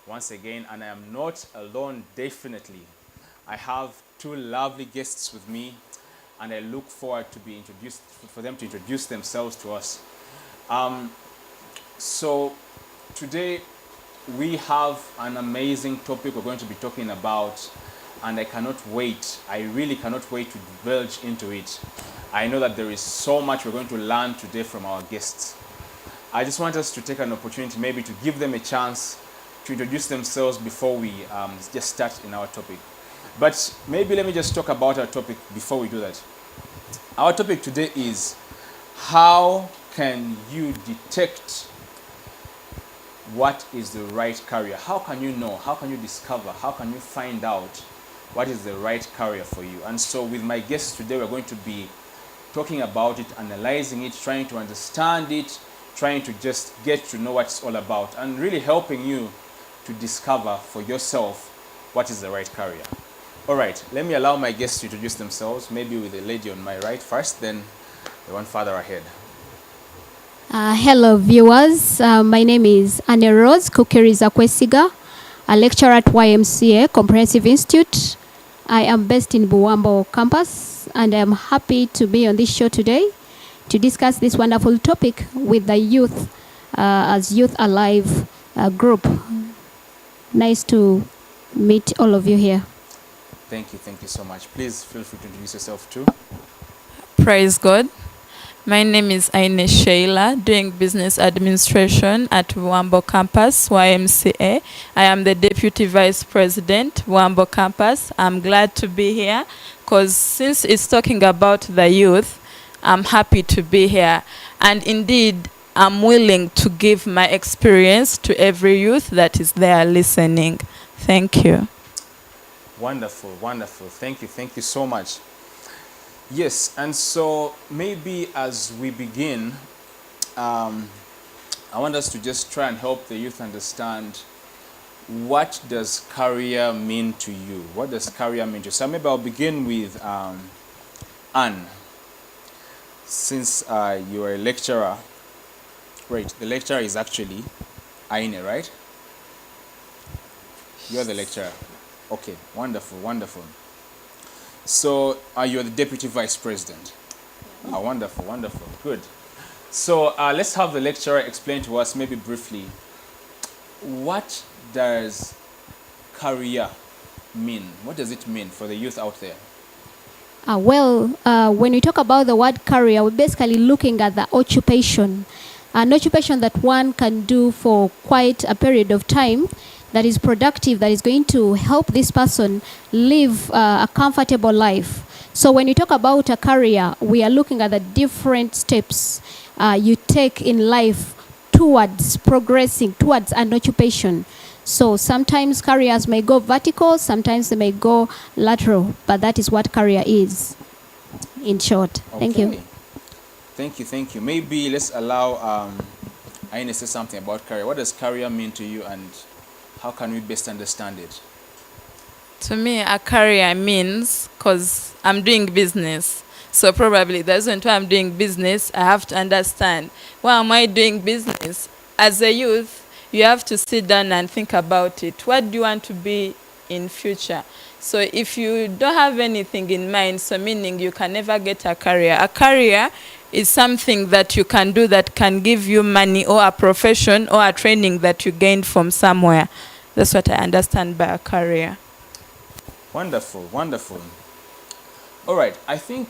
once again, and I am not alone, definitely. I have two lovely guests with me, and I look forward to be introduced for them to introduce themselves to us. So today we have an amazing topic we're going to be talking about, and I cannot wait. I really cannot wait to divulge into it. I know that there is so much we're going to learn today from our guests. I just want us to take an opportunity maybe to give them a chance to introduce themselves before we just start in our topic. But maybe let me just talk about our topic before we do that. Our topic today is how can you detect what is the right career? How can you know? How can you discover? How can you find out what is the right career for you? And so with my guests today, we're going to be talking about it, analyzing it, trying to understand it, trying to just get to know what it's all about, and really helping you to discover for yourself what is the right career. All right, let me allow my guests to introduce themselves, maybe with the lady on my right first, then the one farther ahead. Hello, viewers. My name is Anne Rose Kukeriza-Kwesiga, a lecturer at YMCA Comprehensive Institute. I am based in Buwambo campus, and I am happy to be on this show today to discuss this wonderful topic with the youth as Youth Alive group. Nice to meet all of you here. Thank you so much. Please feel free to introduce yourself too. Praise God. My name is Aine Sheila, doing business administration at Wambo Campus, YMCA. I am the Deputy Vice President, Wambo Campus. I'm glad to be here because since it's talking about the youth, I'm happy to be here. And indeed, I'm willing to give my experience to every youth that is there listening. Thank you. Wonderful. Thank you so much. Yes, and so maybe as we begin, I want us to just try and help the youth understand, what does career mean to you? What does career mean to you? So maybe I'll begin with Anne. Since you are a lecturer, right, the lecturer is actually Aine, right? You're the lecturer. Okay, wonderful. So you're the Deputy Vice President. Wonderful, good. So let's have the lecturer explain to us maybe briefly, what does career mean? What does it mean for the youth out there? When we talk about the word career, we're basically looking at the occupation. An occupation that one can do for quite a period of time, that is productive, that is going to help this person live a comfortable life. So when you talk about a career, we are looking at the different steps you take in life towards progressing, towards an occupation. So sometimes careers may go vertical, sometimes they may go lateral, but that is what career is, in short. Okay. Thank you. Thank you. Maybe let's allow Aine to say something about career. What does career mean to you, and how can we best understand it? To me, a career means, because I'm doing business, so probably that's when I'm doing business, I have to understand, why am I doing business? As a youth, you have to sit down and think about it. What do you want to be in future? So if you don't have anything in mind, so meaning you can never get a career. A career is something that you can do that can give you money, or a profession, or a training that you gained from somewhere. That's what I understand by a career. Wonderful. All right, I think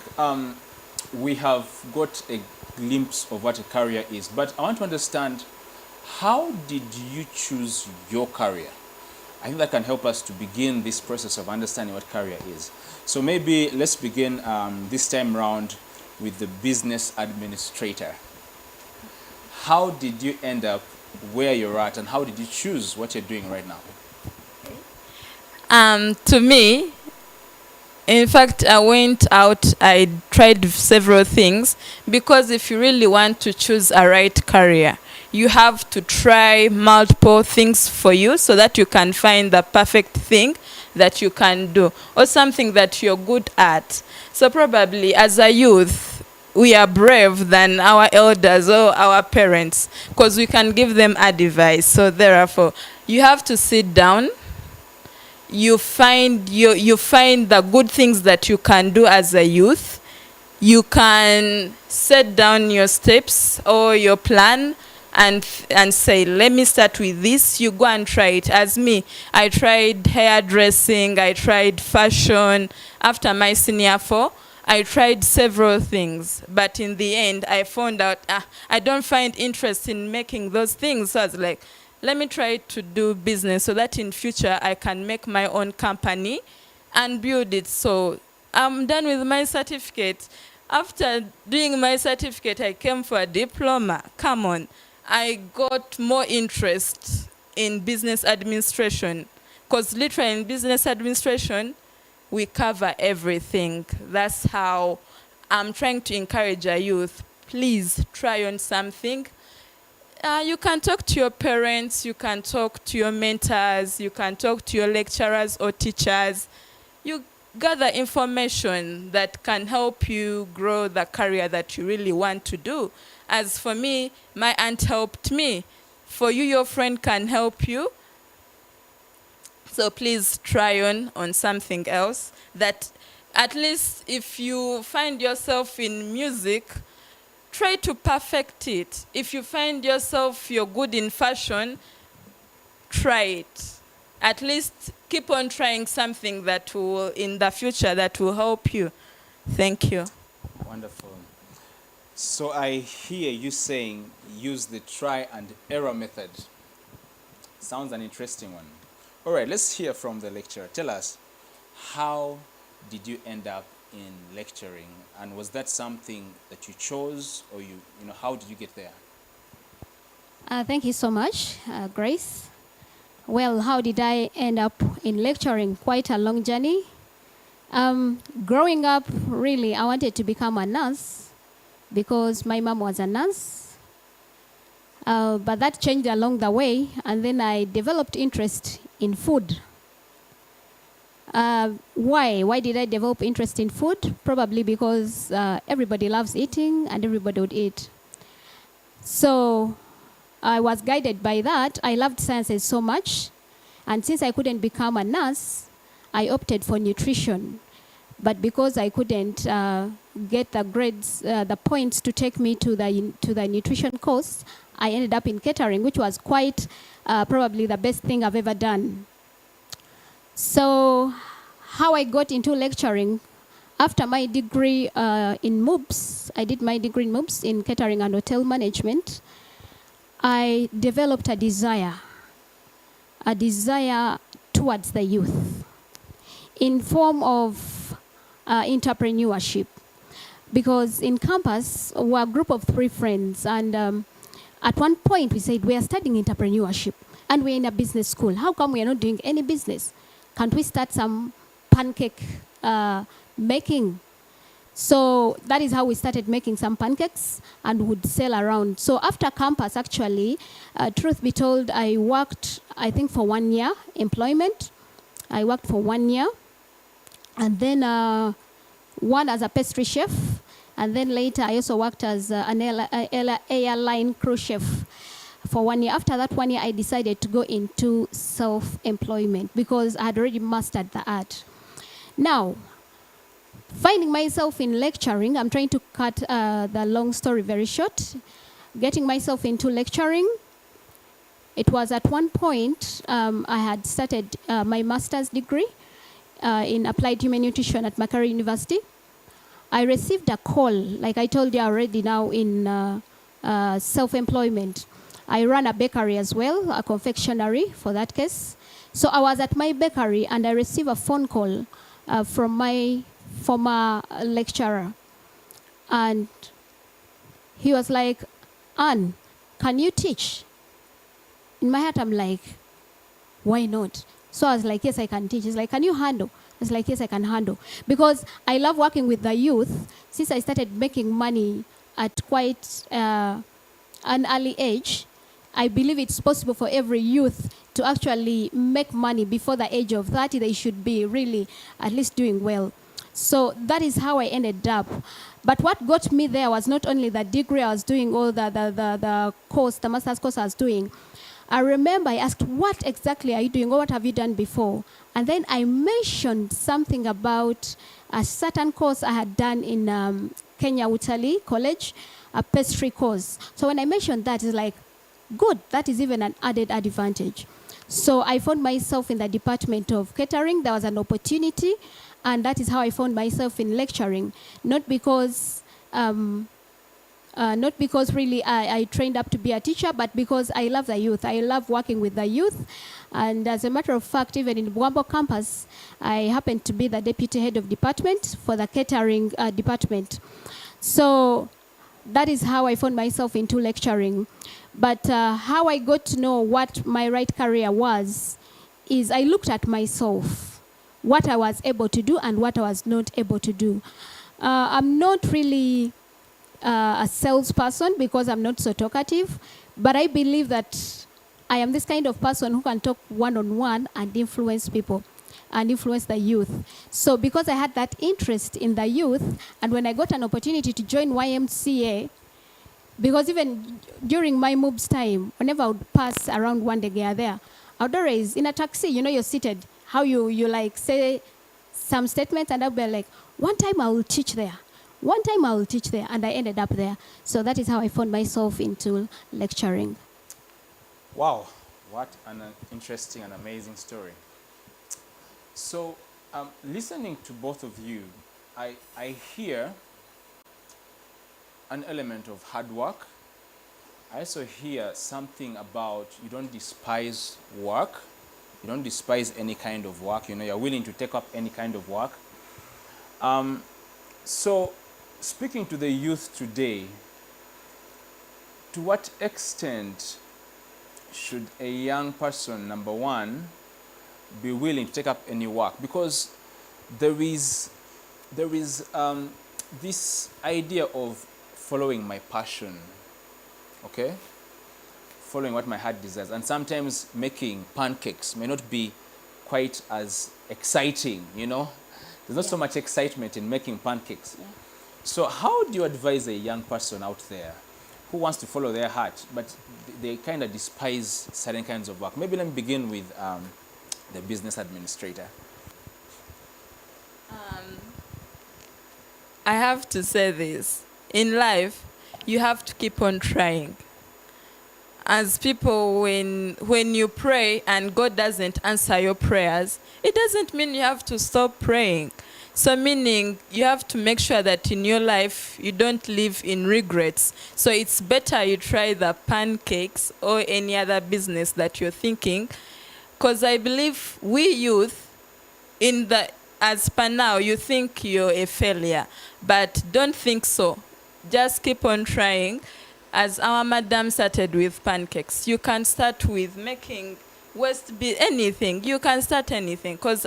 we have got a glimpse of what a career is, but I want to understand, how did you choose your career? I think that can help us to begin this process of understanding what career is. So maybe let's begin this time round with the business administrator. How did you end up where you're at, and how did you choose what you're doing right now? To me, in fact, I went out, I tried several things, because if you really want to choose a right career, you have to try multiple things for you so that you can find the perfect thing that you can do, or something that you're good at. So probably as a youth, we are brave than our elders or our parents, because we can give them advice. So therefore, You have to sit down. You find the good things that you can do as a youth. You can set down your steps or your plan and say, let me start with this. You go and try it. As me, I tried hairdressing, I tried fashion. After my senior 4, I tried several things, but in the end, I found out I don't find interest in making those things. So I was like, let me try to do business so that in future I can make my own company and build it. So I'm done with my certificate. After doing my certificate, I came for a diploma. Come on. I got more interest in business administration, because literally in business administration, we cover everything. That's how I'm trying to encourage a youth. Please try on something. You can talk to your parents, you can talk to your mentors, you can talk to your lecturers or teachers. You gather information that can help you grow the career that you really want to do. As for me, my aunt helped me. For you, your friend can help you. So please try on something else that, at least if you find yourself in music, try to perfect it. If you find yourself you're good in fashion, try it. At least keep on trying something that will, in the future, that will help you. Thank you. Wonderful. So I hear you saying use the try and error method. Sounds an interesting one. All right, let's hear from the lecturer. Tell us, how did you end up in lecturing? And was that something that you chose, or how did you get there? Thank you so much, Grace. Well, how did I end up in lecturing? Quite a long journey. Growing up, really, I wanted to become a nurse because my mom was a nurse. But that changed along the way, and then I developed interest in food. Why? Why did I develop interest in food? Probably because everybody loves eating and everybody would eat. So I was guided by that. I loved sciences so much. And since I couldn't become a nurse, I opted for nutrition. But because I couldn't get the grades, the points to take me to the nutrition course, I ended up in catering, which was quite probably the best thing I've ever done. So how I got into lecturing, after my degree in MOOPS, I did my degree in MOOPS in catering and hotel management, I developed a desire towards the youth in form of entrepreneurship. Because in campus, we're a group of 3 friends, and at one point we said, we are studying entrepreneurship and we're in a business school. How come we are not doing any business? Can't we start some pancake making? So that is how we started making some pancakes and would sell around. So after campus, actually, truth be told, I worked, I think, for 1 year employment. I worked for 1 year. And then one as a pastry chef. And then later, I also worked as an airline crew chef for 1 year. After that 1 year, I decided to go into self-employment because I had already mastered the art. Now, finding myself in lecturing, I'm trying to cut the long story very short. Getting myself into lecturing, it was at one point I had started my master's degree in applied human nutrition at Makerere University. I received a call, like I told you already now, in self-employment. I ran a bakery as well, a confectionery for that case. So I was at my bakery and I received a phone call from my former lecturer. And he was like, Anne, can you teach? In my heart, I'm like, why not? So I was like, yes, I can teach. He's like, can you handle? I was like, yes, I can handle. Because I love working with the youth. Since I started making money at quite an early age, I believe it's possible for every youth to actually make money before the age of 30. They should be really at least doing well. So that is how I ended up. But what got me there was not only the degree I was doing, or the course, the master's course I was doing. I remember I asked, what exactly are you doing, or what have you done before? And then I mentioned something about a certain course I had done in Kenya Utalii College, a pastry course. So when I mentioned that, it's like, good, that is even an added advantage. So I found myself in the department of catering. There was an opportunity, and that is how I found myself in lecturing. Not because really I trained up to be a teacher, but because I love the youth. I love working with the youth. And as a matter of fact, even in Bwambo campus, I happen to be the deputy head of department for the catering department. So that is how I found myself into lecturing. But how I got to know what my right career was is I looked at myself, what I was able to do and what I was not able to do. I'm not really a salesperson because I'm not so talkative, but I believe that I am this kind of person who can talk one-on-one and influence people and influence the youth. So because I had that interest in the youth, and when I got an opportunity to join YMCA, because even during my moves time, whenever I would pass around Wandegea there, I would always, in a taxi, you're seated, how you like say some statements, and I'll be like, one time I will teach there. One time I will teach there, and I ended up there. So that is how I found myself into lecturing. Wow, what an interesting and amazing story. So, listening to both of you, I hear an element of hard work. I also hear something about you don't despise work. You don't despise any kind of work. You're willing to take up any kind of work. So, speaking to the youth today, to what extent should a young person, number one, be willing to take up any work? Because there is this idea of following my passion, okay? Following what my heart desires. And sometimes making pancakes may not be quite as exciting, There's not so much excitement in making pancakes. Yeah. So how do you advise a young person out there who wants to follow their heart, but they kind of despise certain kinds of work? Maybe let me begin with the business administrator. I have to say this. In life, you have to keep on trying. As people, when you pray and God doesn't answer your prayers, it doesn't mean you have to stop praying. So meaning you have to make sure that in your life you don't live in regrets. So it's better you try the pancakes or any other business that you're thinking. Because I believe we youth, as per now, you think you're a failure. But don't think so. Just keep on trying. As our madam started with pancakes, you can start with making anything. You can start anything. Because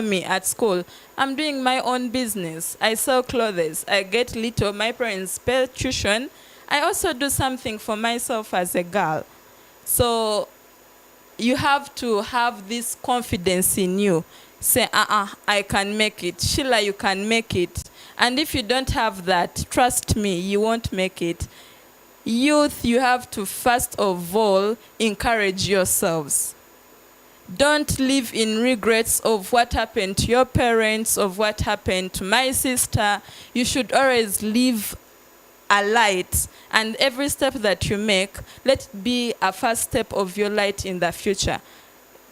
me at school, I'm doing my own business. I sell clothes. I get little. My parents pay tuition. I also do something for myself as a girl. So you have to have this confidence in you. Say, I can make it. Sheila, you can make it. And if you don't have that, trust me, you won't make it. Youth, you have to first of all encourage yourselves. Don't live in regrets of what happened to your parents, of what happened to my sister. You should always live a light, and every step that you make, let it be a first step of your light in the future,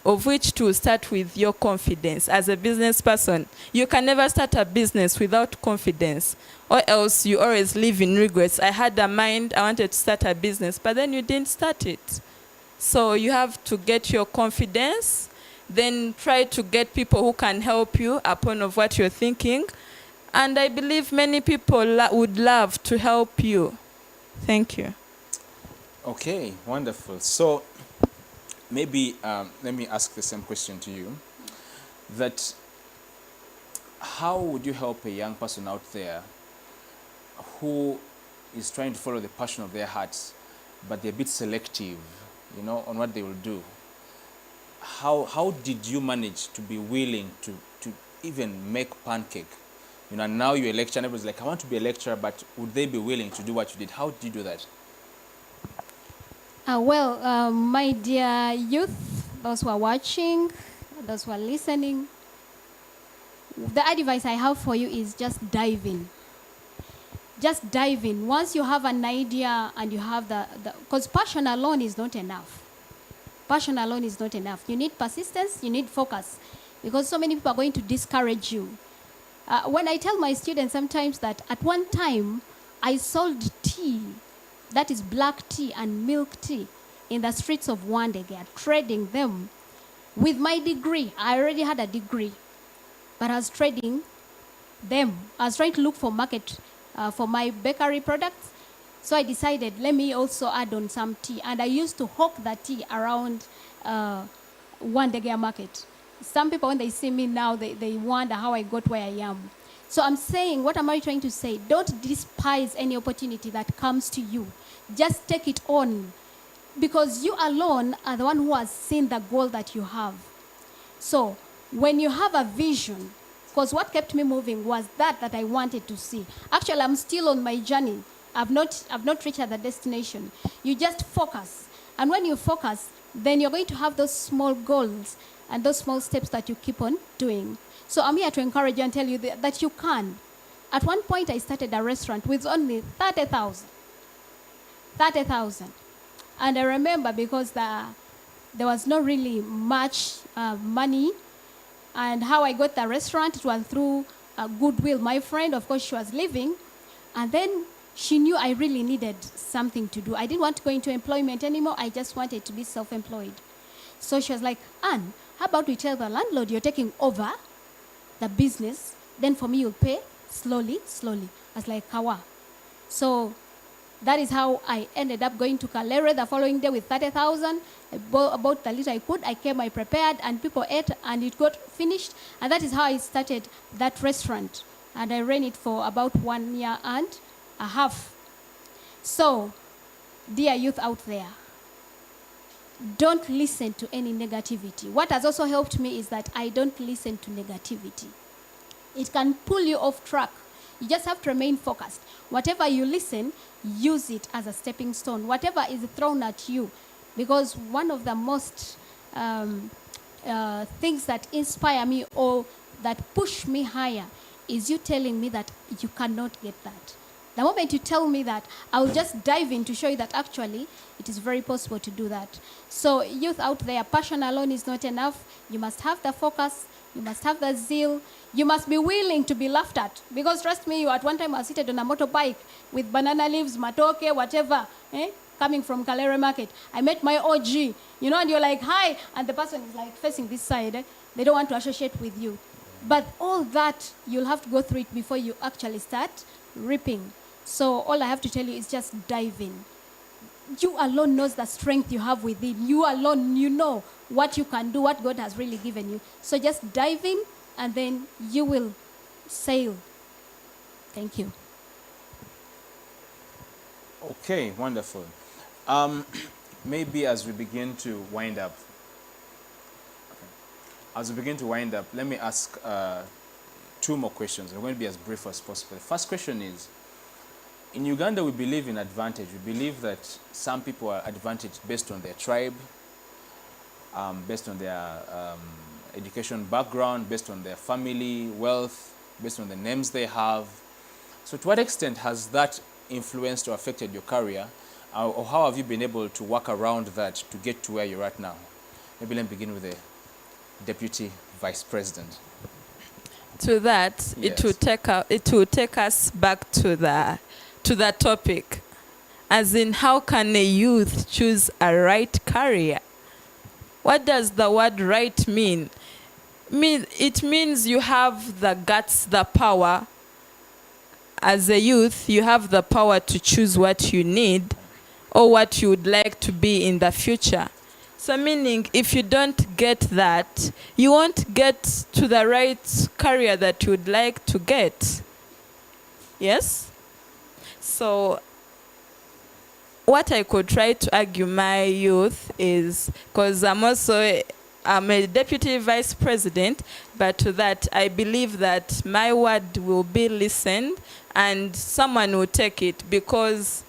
of which to start with your confidence. As a business person, you can never start a business without confidence, or else you always live in regrets. I had a mind, I wanted to start a business, but then you didn't start it. So you have to get your confidence, then try to get people who can help you upon of what you're thinking. And I believe many people would love to help you. Thank you. Okay, wonderful. So maybe let me ask the same question to you. That how would you help a young person out there who is trying to follow the passion of their hearts, but they're a bit selective, on what they will do? How did you manage to be willing to even make pancake? Now you're a lecturer, and everybody's like, I want to be a lecturer, but would they be willing to do what you did? How did you do that? My dear youth, those who are watching, those who are listening, the advice I have for you is just dive in. Just dive in. Once you have an idea and you have because passion alone is not enough. Passion alone is not enough. You need persistence, you need focus, because so many people are going to discourage you. When I tell my students sometimes that at one time I sold tea, that is black tea and milk tea, in the streets of Wandegea, trading them with my degree. I already had a degree, but I was trading them. I was trying to look for market for my bakery products. So I decided, let me also add on some tea. And I used to hawk the tea around Wandegea market. Some people, when they see me now, they wonder how I got where I am. So I'm saying, what am I trying to say? Don't despise any opportunity that comes to you. Just take it on. Because you alone are the one who has seen the goal that you have. So when you have a vision, because what kept me moving was that I wanted to see. Actually, I'm still on my journey. I've not reached the destination. You just focus. And when you focus, then you're going to have those small goals and those small steps that you keep on doing. So I'm here to encourage you and tell you that you can. At one point, I started a restaurant with only 30,000. 30,000. And I remember because there was not really much money. And how I got the restaurant, it was through Goodwill. My friend, of course, she was leaving. And then she knew I really needed something to do. I didn't want to go into employment anymore. I just wanted to be self-employed. So she was like, Anne, how about we tell the landlord you're taking over the business, then for me you'll pay slowly, slowly. I was like, Kawa. So that is how I ended up going to Kalere the following day with 30,000. I bought the little I could. I came, I prepared, and people ate, and it got finished. And that is how I started that restaurant. And I ran it for about 1 year and a half. So, dear youth out there, don't listen to any negativity. What has also helped me is that I don't listen to negativity. It can pull you off track. You just have to remain focused. Whatever you listen, use it as a stepping stone. Whatever is thrown at you. Because one of the most things that inspire me or that push me higher is you telling me that you cannot get that. The moment you tell me that, I will just dive in to show you that actually it is very possible to do that. So youth out there, passion alone is not enough. You must have the focus. You must have the zeal. You must be willing to be laughed at. Because trust me, at one time I was seated on a motorbike with banana leaves, matoke, whatever, coming from Kalere Market. I met my OG, and you're like, hi. And the person is like facing this side. They don't want to associate with you. But all that, you'll have to go through it before you actually start reaping. So all I have to tell you is just dive in. You alone knows the strength you have within. You alone, you know what you can do, what God has really given you. So just dive in, and then you will sail. Thank you. Okay, wonderful. Maybe as we begin to wind up, let me ask 2 more questions. I'm going to be as brief as possible. The first question is, in Uganda, we believe in advantage. We believe that some people are advantaged based on their tribe, based on their education background, based on their family, wealth, based on the names they have. So to what extent has that influenced or affected your career? Or how have you been able to work around that to get to where you're at now? Maybe let me begin with the Deputy Vice President. To that, yes. It will take us back to the topic, as in how can a youth choose a right career? What does the word right mean? It means you have the guts, the power. As a youth, you have the power to choose what you need or what you would like to be in the future. So meaning, if you don't get that, you won't get to the right career that you would like to get. Yes? So what I could try to argue my youth is, because I'm a deputy vice president, but to that I believe that my word will be listened and someone will take it, because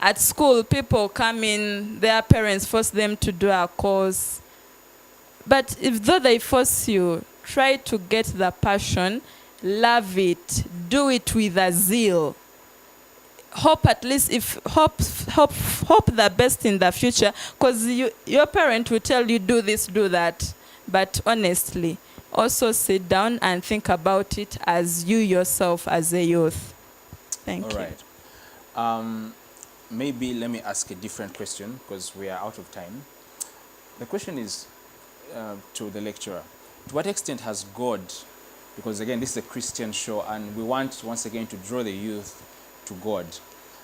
At school, people come in, their parents force them to do a course. But if though they force you, try to get the passion, love it, do it with a zeal. Hope at least hope the best in the future, because your parent will tell you do this, do that. But honestly, also sit down and think about it as you yourself as a youth. Thank you. All right. Maybe let me ask a different question because we are out of time. The question is to the lecturer. To what extent has God, because again, this is a Christian show and we want once again to draw the youth to God.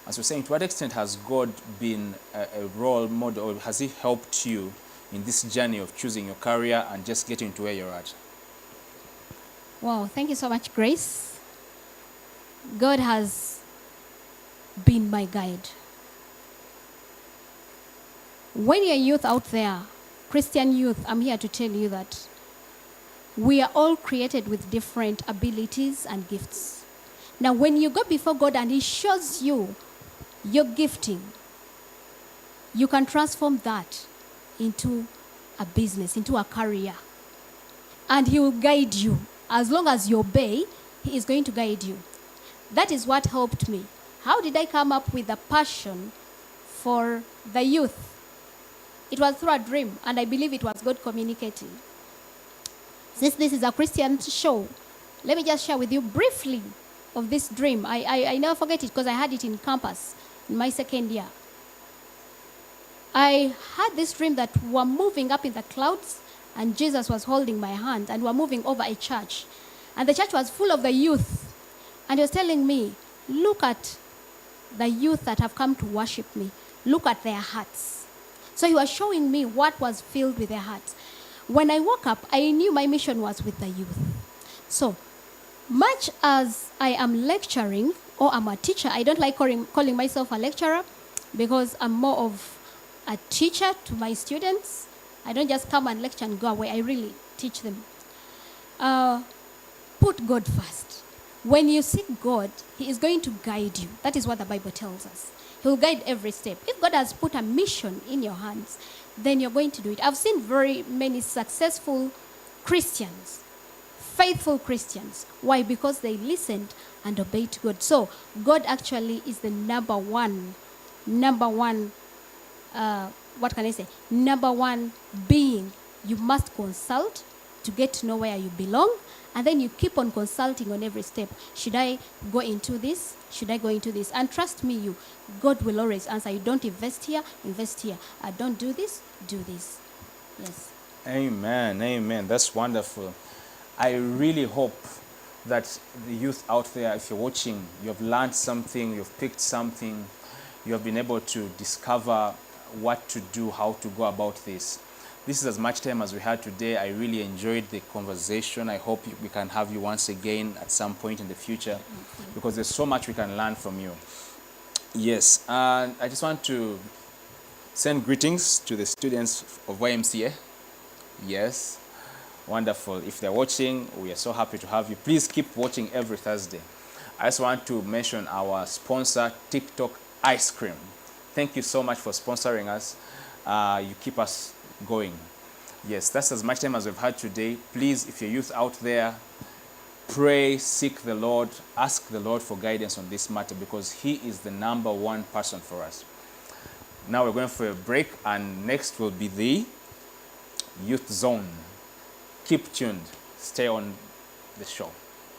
As we're saying, to what extent has God been a role model, or has he helped you in this journey of choosing your career and just getting to where you're at? Wow, thank you so much, Grace. God has been my guide. When you're youth out there, Christian youth, I'm here to tell you that we are all created with different abilities and gifts. Now, when you go before God and he shows you your gifting, you can transform that into a business, into a career. And he will guide you. As long as you obey, he is going to guide you. That is what helped me. How did I come up with a passion for the youth? It was through a dream, and I believe it was God communicating. Since this is a Christian show, let me just share with you briefly of this dream. I never forget it because I had it in campus in my second year. I had this dream that we're moving up in the clouds and Jesus was holding my hand and we're moving over a church. And the church was full of the youth. And he was telling me, look at the youth that have come to worship me. Look at their hearts. So he was showing me what was filled with their hearts. When I woke up, I knew my mission was with the youth. So much as I am lecturing or I'm a teacher, I don't like calling myself a lecturer because I'm more of a teacher to my students. I don't just come and lecture and go away. I really teach them. Put God first. When you seek God, he is going to guide you. That is what the Bible tells us. He will guide every step. If God has put a mission in your hands, then you're going to do it. I've seen very many successful Christians, faithful Christians. Why? Because they listened and obeyed God. So God actually is the number one, number one being you must consult to get to know where you belong. And then you keep on consulting on every step. Should I go into this? Should I go into this? And trust me, God will always answer. You don't invest here, invest here. Don't do this, do this. Yes. Amen, amen. That's wonderful. I really hope that the youth out there, if you're watching, you've learned something, you've picked something, you have been able to discover what to do, how to go about this. This is as much time as we had today. I really enjoyed the conversation. I hope we can have you once again at some point in the future because there's so much we can learn from you. Yes, and I just want to send greetings to the students of YMCA. Yes, wonderful. If they're watching, we are so happy to have you. Please keep watching every Thursday. I just want to mention our sponsor, TikTok Ice Cream. Thank you so much for sponsoring us. You keep us going. Yes, that's as much time as we've had today. Please, if you're youth out there, pray, seek the Lord, ask the Lord for guidance on this matter because he is the number one person for us. Now we're going for a break and next will be the Youth Zone. Keep tuned. Stay on the show.